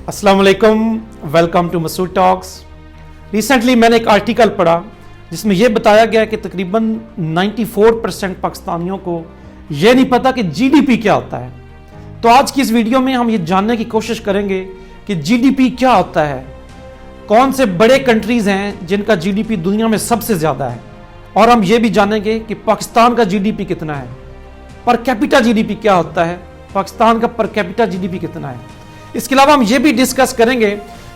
अस्सलाम वालेकुम, welcome to Masood talks. Recently मैंने एक आर्टिकल पढ़ा जिसमें यह बताया गया कि तकरीबन 94% पाकिस्तानियों को यह नहीं पता कि जीडीपी क्या होता है। तो आज की इस वीडियो में हम ये जानने की कोशिश करेंगे कि जीडीपी क्या होता है, कौन से बड़े कंट्रीज़ हैं जिनका जीडीपी दुनिया में सबसे ज़्यादा है, और हम ये भी जानेंगे कि पाकिस्तान का जीडीपी कितना है, पर कैपिटा जीडीपी क्या होता है, पाकिस्तान का पर कैपिटा जीडीपी कितना है। इसके अलावा हम ये भी डिस्कस करेंगे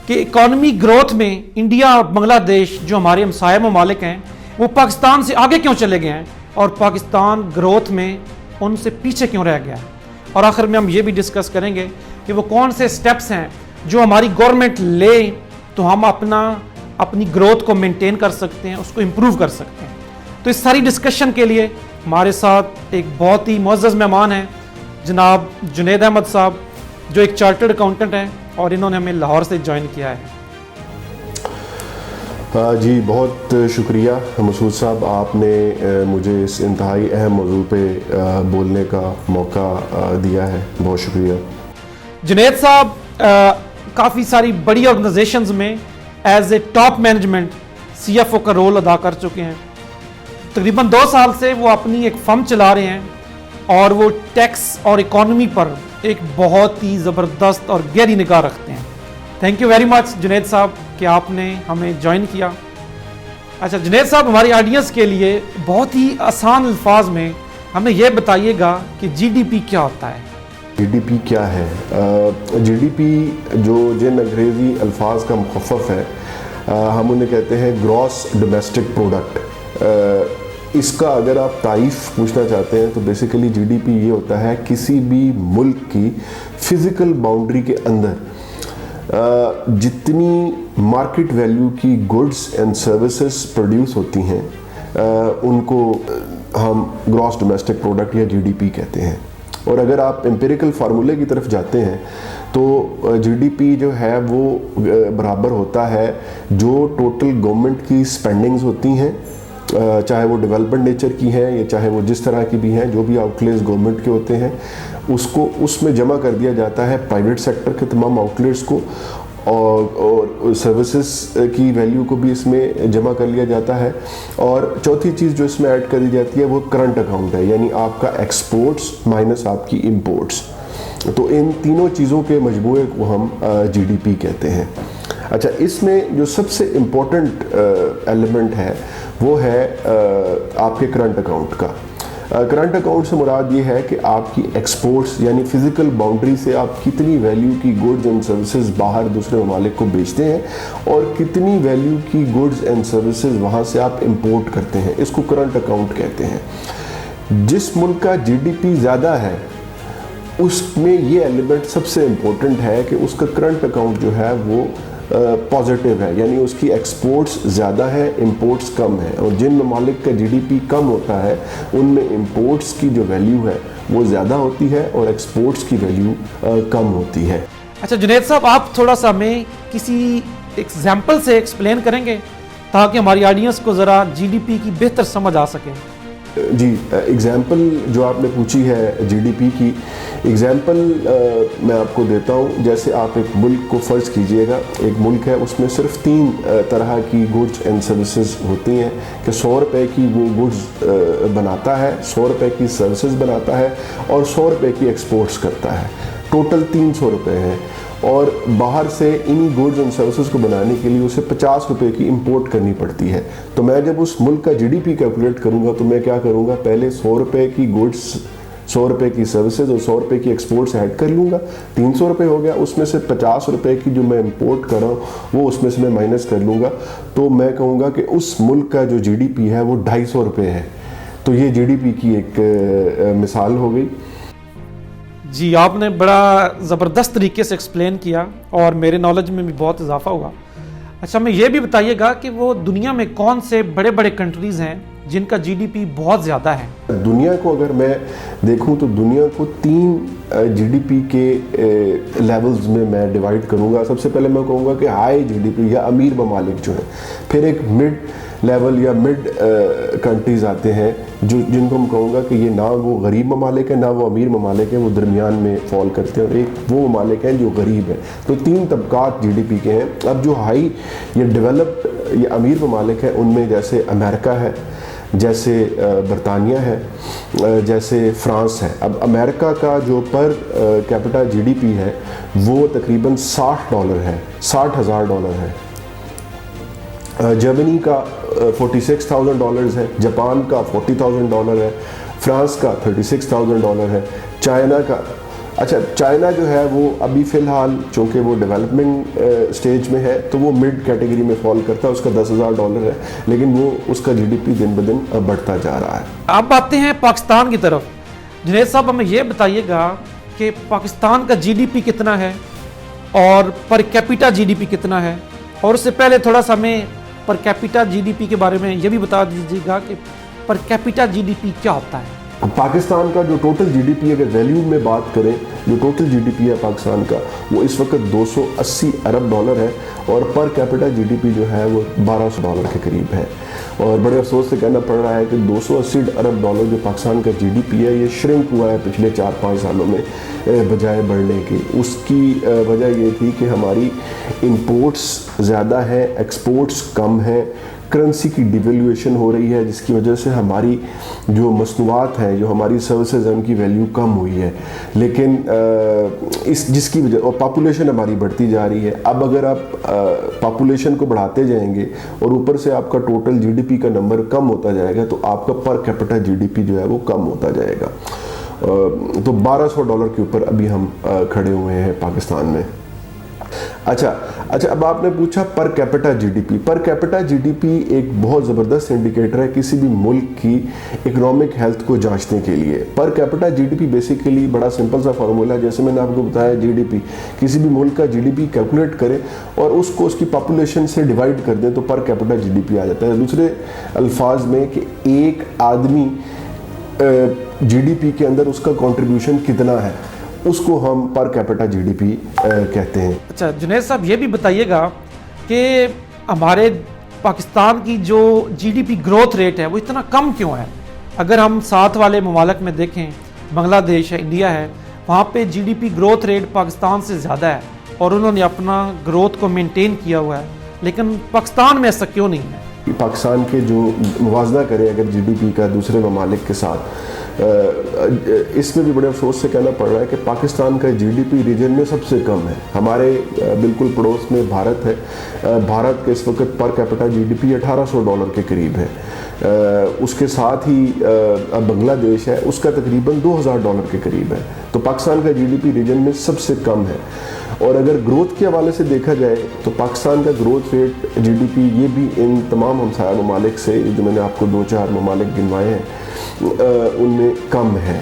कि इकोनॉमी ग्रोथ में इंडिया और बांग्लादेश जो हमारे हमसाया ममालिक हैं वो पाकिस्तान से आगे क्यों चले गए हैं और पाकिस्तान ग्रोथ में उनसे पीछे क्यों रह गया है। और आखिर में हम ये भी डिस्कस करेंगे कि वो कौन से स्टेप्स हैं जो हमारी गवर्नमेंट ले तो हम अपनी ग्रोथ को मेंटेन कर सकते हैं, उसको इम्प्रूव कर सकते हैं। तो इस सारी डिस्कशन के लिए हमारे साथ एक बहुत ही मुअज़्ज़ज़ मेहमान हैं जनाब जुनैद अहमद साहब, जो एक चार्टर्ड अकाउंटेंट हैं और इन्होंने हमें लाहौर से ज्वाइन किया है। जी बहुत शुक्रिया मसूद साहब, आपने मुझे इस इंतहाई अहम मौजू पे बोलने का मौका दिया है, बहुत शुक्रिया। जुनैद साहब काफ़ी सारी बड़ी ऑर्गेनाइजेशंस में as a top management CFO का रोल अदा कर चुके हैं। तकरीबन 2 साल से वो अपनी एक फर्म चला रहे हैं और वो टैक्स और इकोनॉमी पर एक बहुत ही ज़बरदस्त और गहरी निगाह रखते हैं। Thank you very much Junaid साहब कि आपने हमें ज्वाइन किया। अच्छा जुनैद साहब, हमारी ऑडियंस के लिए बहुत ही आसान अल्फाज में हमें यह बताइएगा कि जीडीपी क्या होता है। जीडीपी क्या है? जीडीपी जो जिन अंग्रेज़ी अल्फाज का मुखफ़फ़ है, हम उन्हें कहते हैं ग्रॉस डोमेस्टिक प्रोडक्ट। इसका अगर आप तारीफ़ पूछना चाहते हैं तो बेसिकली जीडीपी ये होता है किसी भी मुल्क की फ़िज़िकल बाउंड्री के अंदर जितनी मार्केट वैल्यू की गुड्स एंड सर्विसेज प्रोड्यूस होती हैं उनको हम ग्रॉस डोमेस्टिक प्रोडक्ट या जीडीपी कहते हैं। और अगर आप एम्पिरिकल फार्मूले की तरफ जाते हैं तो जीडीपी जो है वो बराबर होता है जो टोटल गवर्नमेंट की स्पेंडिंग्स होती हैं, चाहे वो डेवलपमेंट नेचर की हैं या चाहे वो जिस तरह की भी हैं, जो भी आउटलेट्स गवर्नमेंट के होते हैं उसको उसमें जमा कर दिया जाता है प्राइवेट सेक्टर के तमाम आउटलेट्स को, और सर्विसेज की वैल्यू को भी इसमें जमा कर लिया जाता है। और चौथी चीज़ जो इसमें ऐड करी जाती है वो करंट अकाउंट है, यानी आपका एक्सपोर्ट्स माइनस आपकी इंपोर्ट्स। तो इन तीनों चीज़ों के मजमूए को हम जीडीपी कहते हैं। अच्छा, इसमें जो सबसे इम्पोर्टेंट एलिमेंट है वो है आपके करंट अकाउंट का। करंट अकाउंट से मुराद ये है कि आपकी एक्सपोर्ट्स यानी फ़िज़िकल बाउंड्री से आप कितनी वैल्यू की गुड्स एंड सर्विसेज बाहर दूसरे ममालिक को बेचते हैं और कितनी वैल्यू की गुड्स एंड सर्विसेज वहाँ से आप इंपोर्ट करते हैं, इसको करंट अकाउंट कहते हैं। जिस मुल्क का जीडीपी ज़्यादा है उसमें ये एलिमेंट सबसे इम्पोर्टेंट है कि उसका करंट अकाउंट जो है वो पॉजिटिव है, यानी उसकी एक्सपोर्ट्स ज़्यादा है, इंपोर्ट्स कम है। और जिन ममालिक का जीडीपी कम होता है उनमें इंपोर्ट्स की जो वैल्यू है वो ज़्यादा होती है और एक्सपोर्ट्स की वैल्यू कम होती है। अच्छा जुनैद साहब, आप थोड़ा सा हमें किसी एग्जाम्पल से एक्सप्लेन करेंगे ताकि हमारी ऑडियंस को ज़रा जीडीपी की बेहतर समझ आ सके। जी, एग्ज़ाम्पल जो आपने पूछी है जीडीपी की, एग्ज़ाम्पल मैं आपको देता हूँ। जैसे आप एक मुल्क को फ़र्ज़ कीजिएगा, एक मुल्क है उसमें सिर्फ 3 तरह की गुड्स एंड सर्विसेज होती हैं कि 100 रुपये की वो गुड्स बनाता है, 100 रुपये की सर्विसेज बनाता है और 100 रुपये की एक्सपोर्ट्स करता है। टोटल 300 रुपये हैं और बाहर से इन्हीं गुड्स एंड सर्विसेज को बनाने के लिए उसे 50 रुपये की इंपोर्ट करनी पड़ती है। तो मैं जब उस मुल्क का जीडीपी कैलकुलेट करूँगा तो मैं क्या करूँगा, पहले 100 रुपये की गुड्स, 100 रुपये की सर्विसेज और 100 रुपये की एक्सपोर्ट्स ऐड कर लूँगा, 300 रुपये हो गया। उसमें से 50 रुपये की जो मैं इंपोर्ट कर रहा हूँ वो उसमें से मैं माइनस कर लूँगा, तो मैं कहूँगा कि उस मुल्क का जो जीडीपी है वो 250 रुपये है। तो ये जीडीपी की एक मिसाल हो गई। जी, आपने बड़ा ज़बरदस्त तरीके से एक्सप्लेन किया और मेरे नॉलेज में भी बहुत इजाफा हुआ। अच्छा, हमें यह भी बताइएगा कि वो दुनिया में कौन से बड़े बड़े कंट्रीज़ हैं जिनका जीडीपी बहुत ज़्यादा है। दुनिया को अगर मैं देखूं तो दुनिया को 3 जीडीपी के लेवल्स में मैं डिवाइड करूंगा। सबसे पहले मैं कहूंगा कि हाई जीडीपी या अमीर ममालिक जो है, फिर एक मिड लेवल या मिड कंट्रीज आते हैं जो जिनको मैं कहूँगा कि ये ना वो गरीब ममालिक है ना वो अमीर ममालिक है, वो दरमियान में फॉल करते हैं, और एक वो ममालिक हैं जो गरीब है। तो 3 तबकात जीडीपी के हैं। अब जो हाई या डेवलप्ड या अमीर ममालिक हैं उनमें जैसे अमेरिका है, जैसे बरतानिया है, जैसे फ्रांस है। अब अमेरिका का जो पर कैपिटा जीडीपी है वो तकरीबन $60 है, $60,000 है। जर्मनी का $46,000 है, जापान का $40,000 है, फ्रांस का $36,000 है, चाइना का, अच्छा चाइना जो है वो अभी फ़िलहाल चूँकि वो डेवलपमेंट स्टेज में है तो वो मिड कैटेगरी में फॉल करता है, उसका $10,000 है, लेकिन वो उसका जीडीपी दिन ब दिन बढ़ता जा रहा है। अब आते हैं पाकिस्तान की तरफ। जुनैद साहब हमें ये बताइएगा कि पाकिस्तान का जीडीपी कितना है और पर कैपिटा जीडीपी कितना है, और उससे पहले थोड़ा सा हमें पर कैपिटा जीडीपी के बारे में ये भी बता दीजिएगा कि पर कैपिटा जीडीपी क्या होता है। पाकिस्तान का जो टोटल जीडीपी अगर वैल्यू में बात करें, जो टोटल जीडीपी है पाकिस्तान का वो इस वक्त $280 अरब है, और पर कैपिटा जीडीपी जो है वो $1,200 के करीब है। और बड़े अफसोस से कहना पड़ रहा है कि $280 अरब जो पाकिस्तान का जीडीपी है ये श्रिंक हुआ है पिछले 4-5 सालों में बजाय बढ़ने की। उसकी वजह ये थी कि हमारी इंपोर्ट्स ज़्यादा है, एक्सपोर्ट्स कम है, करेंसी की डिवेल्यूएशन हो रही है, जिसकी वजह से हमारी जो मसनूआत हैं, जो हमारी सर्विसेज हैं, उनकी वैल्यू कम हुई है। लेकिन जिसकी वजह, और पॉपुलेशन हमारी बढ़ती जा रही है। अब अगर आप पॉपुलेशन को बढ़ाते जाएंगे और ऊपर से आपका टोटल जीडीपी का नंबर कम होता जाएगा तो आपका पर कैपिटा जीडीपी जो है वो कम होता जाएगा। तो $1,200 के ऊपर अभी हम खड़े हुए हैं पाकिस्तान में। अच्छा, अब आपने पूछा per capita GDP. Per capita GDP एक बहुत ज़बरदस्त इंडिकेटर है किसी भी मुल्क की इकोनॉमिक हेल्थ को जांचने के लिए। पर कैपिटा जीडीपी बेसिकली बड़ा सिंपल सा फार्मूला है, जैसे मैंने आपको बताया जीडीपी, किसी भी मुल्क का जीडीपी कैलकुलेट करें और उसको उसकी पॉपुलेशन से डिवाइड कर दें तो पर कैपिटा जीडीपी आ जाता है। दूसरे अल्फाज में कि एक आदमी जीडीपी के अंदर उसका कंट्रीब्यूशन कितना है, उसको हम पर कैपिटा जीडीपी कहते हैं। अच्छा जुनैद साहब ये भी बताइएगा कि हमारे पाकिस्तान की जो जीडीपी ग्रोथ रेट है वो इतना कम क्यों है। अगर हम साथ वाले ममालिक में देखें, बांग्लादेश है, इंडिया है, वहाँ पे जीडीपी ग्रोथ रेट पाकिस्तान से ज़्यादा है और उन्होंने अपना ग्रोथ को मेंटेन किया हुआ है, लेकिन पाकिस्तान में ऐसा क्यों नहीं है। पाकिस्तान के जो मुवाजना करें अगर जीडीपी का दूसरे ममालिक के साथ, इसमें भी बड़े अफसोस से कहना पड़ रहा है कि पाकिस्तान का जीडीपी रीजन में सबसे कम है। हमारे बिल्कुल पड़ोस में भारत है, भारत के इस वक्त पर कैपिटा जीडीपी $1,800 के करीब है। उसके साथ ही बांग्लादेश है, उसका तकरीबन $2,000 के करीब है। तो पाकिस्तान का जीडीपी रीजन में सबसे कम है। और अगर ग्रोथ के हवाले से देखा जाए तो पाकिस्तान का ग्रोथ रेट जीडीपी ये भी इन तमाम हमसाया ममालिक से, जो मैंने आपको 2-4 ममालिक गिनवाए हैं, उनमें कम है।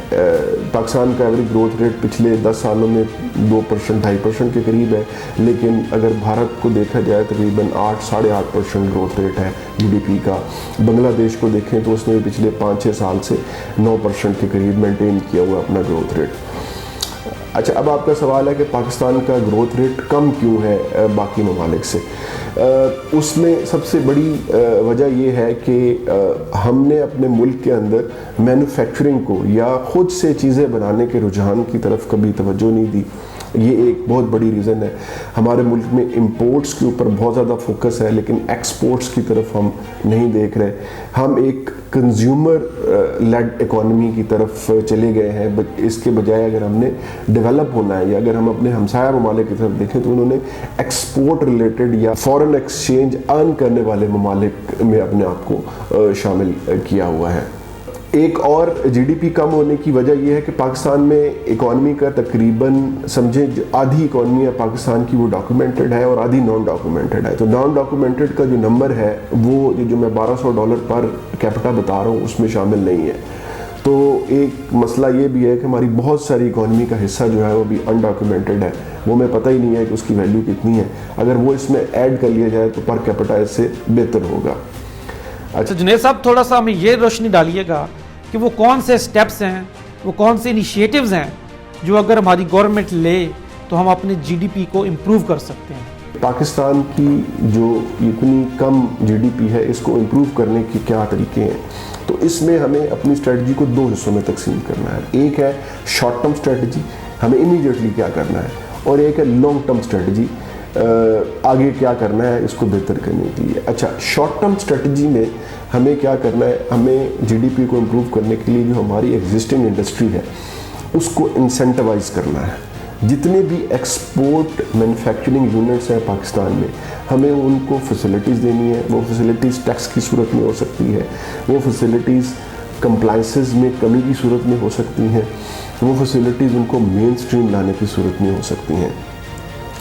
पाकिस्तान का एवरेज ग्रोथ रेट पिछले 10 सालों में 2%, 2.5% के करीब है, लेकिन अगर भारत को देखा जाए तकरीबन 8-8.5% ग्रोथ रेट है जीडीपी का। बांग्लादेश को देखें तो उसने पिछले 5-6 साल से 9% के करीब मेंटेन किया हुआ अपना ग्रोथ रेट। अच्छा, अब आपका सवाल है कि पाकिस्तान का ग्रोथ रेट कम क्यों है बाकी ममालिक से। उसमें सबसे बड़ी वजह यह है कि हमने अपने मुल्क के अंदर मैन्युफैक्चरिंग को या ख़ुद से चीज़ें बनाने के रुझान की तरफ कभी तवज्जो नहीं दी। ये एक बहुत बड़ी रीज़न है। हमारे मुल्क में इंपोर्ट्स के ऊपर बहुत ज़्यादा फोकस है, लेकिन एक्सपोर्ट्स की तरफ हम नहीं देख रहे। हम एक कंज्यूमर लेड इकोनॉमी की तरफ चले गए हैं। इसके बजाय अगर हमने डेवलप होना है, या अगर हम अपने हमसाया ममालिक की तरफ देखें तो उन्होंने एक्सपोर्ट रिलेटेड या फॉरेन एक्सचेंज अर्न करने वाले ममालिक में अपने आप को शामिल किया हुआ है। एक और जीडीपी कम होने की वजह यह है कि पाकिस्तान में इकॉनमी का तकरीबन समझे आधी इकॉनमी है पाकिस्तान की वो डॉक्यूमेंटेड है और आधी नॉन डॉक्यूमेंटेड है। तो नॉन डॉक्यूमेंटेड का जो नंबर है वो जो मैं $1,200 पर कैपिटा बता रहा हूँ उसमें शामिल नहीं है। तो एक मसला ये भी है कि हमारी बहुत सारी इकॉनमी का हिस्सा जो है वो भी अनडॉक्यूमेंटेड है, वो हमें पता ही नहीं है कि उसकी वैल्यू कितनी है। अगर वो इसमें ऐड कर लिया जाए तो पर कैपिटा इससे बेहतर होगा। अच्छा जुनेद साहब, थोड़ा सा हमें ये रोशनी डालिएगा कि वो कौन से स्टेप्स हैं, वो कौन से इनिशिएटिव्स हैं जो अगर हमारी गवर्नमेंट ले तो हम अपने जीडीपी को इम्प्रूव कर सकते हैं। पाकिस्तान की जो इतनी कम जीडीपी है, इसको इम्प्रूव करने के क्या तरीके हैं? तो इसमें हमें अपनी स्ट्रेटजी को दो हिस्सों में तकसीम करना है। एक है शॉर्ट टर्म स्ट्रेटजी, हमें इमीडिएटली क्या करना है, और एक है लॉन्ग टर्म स्ट्रेटजी, आगे क्या करना है इसको बेहतर करने के लिए। अच्छा, शॉर्ट टर्म स्ट्रेटजी में हमें क्या करना है? हमें जीडीपी को इम्प्रूव करने के लिए जो हमारी एग्जिस्टिंग इंडस्ट्री है उसको इंसेंटिवाइज करना है। जितने भी एक्सपोर्ट मैन्युफैक्चरिंग यूनिट्स हैं पाकिस्तान में, हमें उनको फैसिलिटीज़ देनी है। वो फैसिलिटीज़ टैक्स की सूरत में हो सकती है, वो फैसिलिटीज़ कंप्लाइंसेस में कमी की सूरत में हो सकती हैं, वो फैसिलिटीज़ उनको मेन स्ट्रीम लाने की सूरत में हो सकती हैं।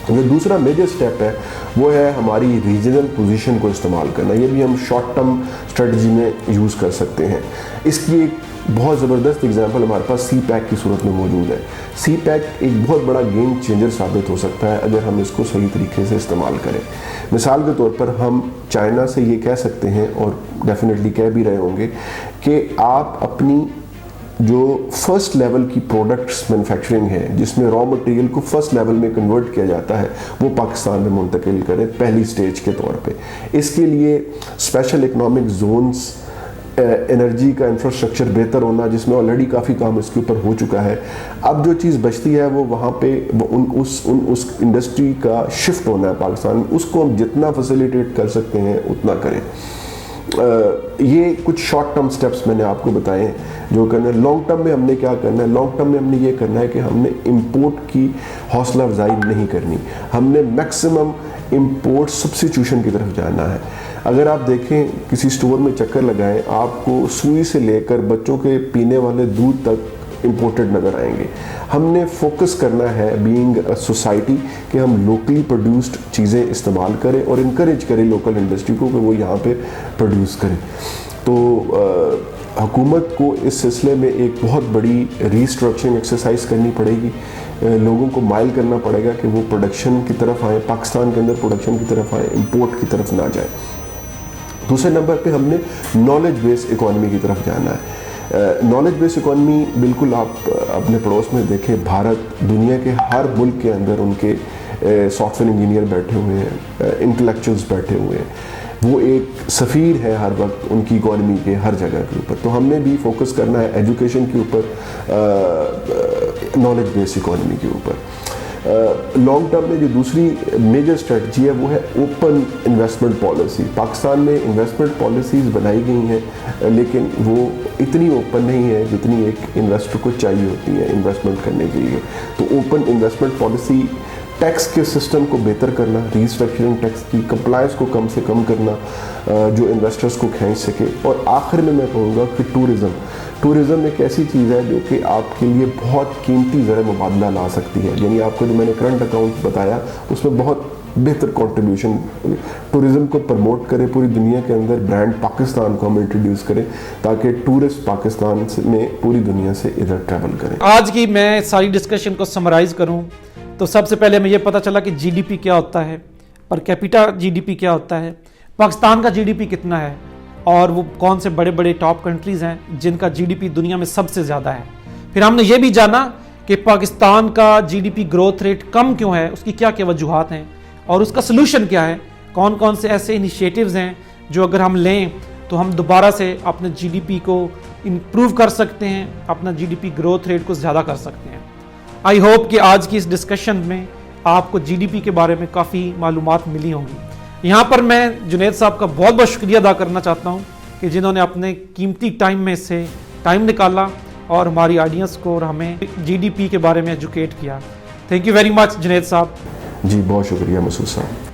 जो दूसरा मेजर स्टेप है वो है हमारी रीजनल पोजीशन को इस्तेमाल करना। ये भी हम शॉर्ट टर्म स्ट्रेटजी में यूज़ कर सकते हैं। इसकी एक बहुत ज़बरदस्त एग्जांपल हमारे पास सी पैक की सूरत में मौजूद है। सी पैक एक बहुत बड़ा गेम चेंजर साबित हो सकता है अगर हम इसको सही तरीके से इस्तेमाल करें। मिसाल के तौर पर हम चाइना से ये कह सकते हैं, और डेफिनेटली कह भी रहे होंगे, कि आप अपनी जो फर्स्ट लेवल की प्रोडक्ट्स मैन्युफैक्चरिंग है, जिसमें रॉ मटेरियल को फर्स्ट लेवल में कन्वर्ट किया जाता है, वो पाकिस्तान में मुंतकिल करें पहली स्टेज के तौर पे। इसके लिए स्पेशल इकोनॉमिक जोन्स, एनर्जी का इंफ्रास्ट्रक्चर बेहतर होना, जिसमें ऑलरेडी काफ़ी काम इसके ऊपर हो चुका है। अब जो चीज़ बचती है वो वहाँ पे उस इंडस्ट्री का शिफ्ट होना है पाकिस्तान में। उसको हम जितना फैसिलिटेट कर सकते हैं उतना करें। ये कुछ शॉर्ट टर्म स्टेप्स मैंने आपको बताए जो करना है। लॉन्ग टर्म में हमने क्या करना है? लॉन्ग टर्म में हमने ये करना है कि हमने इंपोर्ट की हौसला अफजाई नहीं करनी, हमने मैक्सिमम इंपोर्ट सब्स्टिट्यूशन की तरफ जाना है। अगर आप देखें, किसी स्टोर में चक्कर लगाएं, आपको सुई से लेकर बच्चों के पीने वाले दूध तक इंपोर्टेड नज़र आएंगे। हमने फोकस करना है बीइंग अ सोसाइटी कि हम लोकली प्रोड्यूस्ड चीज़ें इस्तेमाल करें और इनकरेज करें लोकल इंडस्ट्री को कि वो यहाँ पे प्रोड्यूस करें। तो हुकूमत को इस सिलसिले में एक बहुत बड़ी रीस्ट्रक्चरिंग एक्सरसाइज करनी पड़ेगी। लोगों को माइल करना पड़ेगा कि वो प्रोडक्शन की तरफ आए, पाकिस्तान के अंदर प्रोडक्शन की तरफ आए, इंपोर्ट की तरफ ना जाए। दूसरे नंबर पे हमने नॉलेज बेस्ड इकॉनमी की तरफ जाना है। नॉलेज बेस्ड इकॉनमी, बिल्कुल आप अपने पड़ोस में देखें, भारत दुनिया के हर मुल्क के अंदर उनके सॉफ्टवेयर इंजीनियर बैठे हुए हैं, इंटेलेक्चुअल्स बैठे हुए हैं। वो एक सफ़ीर है हर वक्त उनकी इकॉनमी के हर जगह के ऊपर। तो हमने भी फोकस करना है एजुकेशन के ऊपर, नॉलेज बेस्ड इकॉनमी के ऊपर। लॉन्ग टर्म में जो दूसरी मेजर स्ट्रेटजी है वो है ओपन इन्वेस्टमेंट पॉलिसी। पाकिस्तान में इन्वेस्टमेंट पॉलिसीज़ बनाई गई हैं, लेकिन वो इतनी ओपन नहीं है जितनी एक इन्वेस्टर को चाहिए होती है इन्वेस्टमेंट करने के लिए। तो ओपन इन्वेस्टमेंट पॉलिसी, टैक्स के सिस्टम को बेहतर करना, रीस्ट्रक्चरिंग टैक्स की, कंप्लायंस को कम से कम करना जो इन्वेस्टर्स को खींच सके। और आखिर में मैं कहूँगा कि टूरिज़्म एक ऐसी चीज़ है जो कि आपके लिए बहुत कीमती ज़र मुबादला ला सकती है। यानी आपको जो मैंने करंट अकाउंट बताया उसमें बहुत बेहतर कंट्रीब्यूशन, टूरिज़्म को प्रमोट करें, पूरी दुनिया के अंदर ब्रांड पाकिस्तान को हम इंट्रोड्यूस करें ताकि टूरिस्ट पाकिस्तान में पूरी दुनिया से इधर ट्रैवल करें। आज की मैं सारी डिस्कशन को समराइज करूं तो सबसे पहले हमें यह पता चला कि जीडीपी क्या होता है, पर कैपिटा जीडीपी क्या होता है, पाकिस्तान का जीडीपी कितना है, और वो कौन से बड़े बड़े टॉप कंट्रीज़ हैं जिनका जीडीपी दुनिया में सबसे ज़्यादा है। फिर हमने ये भी जाना कि पाकिस्तान का जीडीपी ग्रोथ रेट कम क्यों है, उसकी क्या क्या वजूहात हैं और उसका सलूशन क्या है, कौन कौन से ऐसे इनिशिएटिव्स हैं जो अगर हम लें तो हम दोबारा से अपने जीडीपी को इम्प्रूव कर सकते हैं, अपना जीडीपी ग्रोथ रेट को ज़्यादा कर सकते हैं। आई होप कि आज की इस डिस्कशन में आपको जीडीपी के बारे में काफ़ी मालूमात मिली होंगी। यहाँ पर मैं जुनेद साहब का बहुत बहुत शुक्रिया अदा करना चाहता हूँ कि जिन्होंने अपने कीमती टाइम में से टाइम निकाला और हमारी ऑडियंस को और हमें जीडीपी के बारे में एजुकेट किया। Thank you very much Junaid साहब। जी बहुत शुक्रिया मसूद साहब।